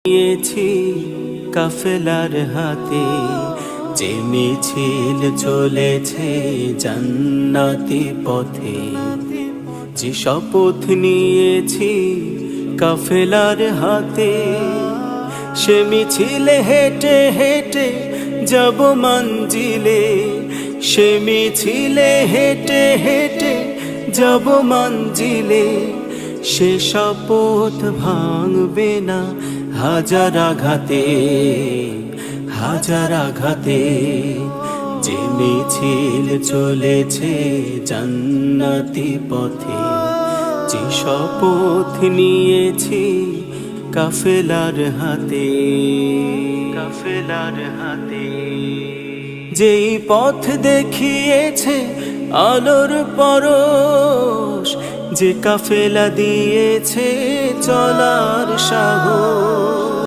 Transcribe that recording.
নিয়েছি কাফেলার হাতে, যে মিছিল চলেছে জান্নাতি পথে। যে শপথ নিয়েছি কাফেলার হাতে, সে মিছিলে হেঁটে হেঁটে যাব মঞ্জিলে। সে মিছিলে হেঁটে হেঁটে যাব মঞ্জিলে। সে শপথ ভাঙবে না হাজার আঘাতে, হাজার আঘাতে। যে মিছিল চলেছে জান্নাতি পথে, যে শপথ নিয়েছি কাফেলার হাতে, কাফেলার হাতে। যেই পথ দেখিয়েছে আলোর পরশ, যে কাফেলা দিয়েছে চলার সাহস।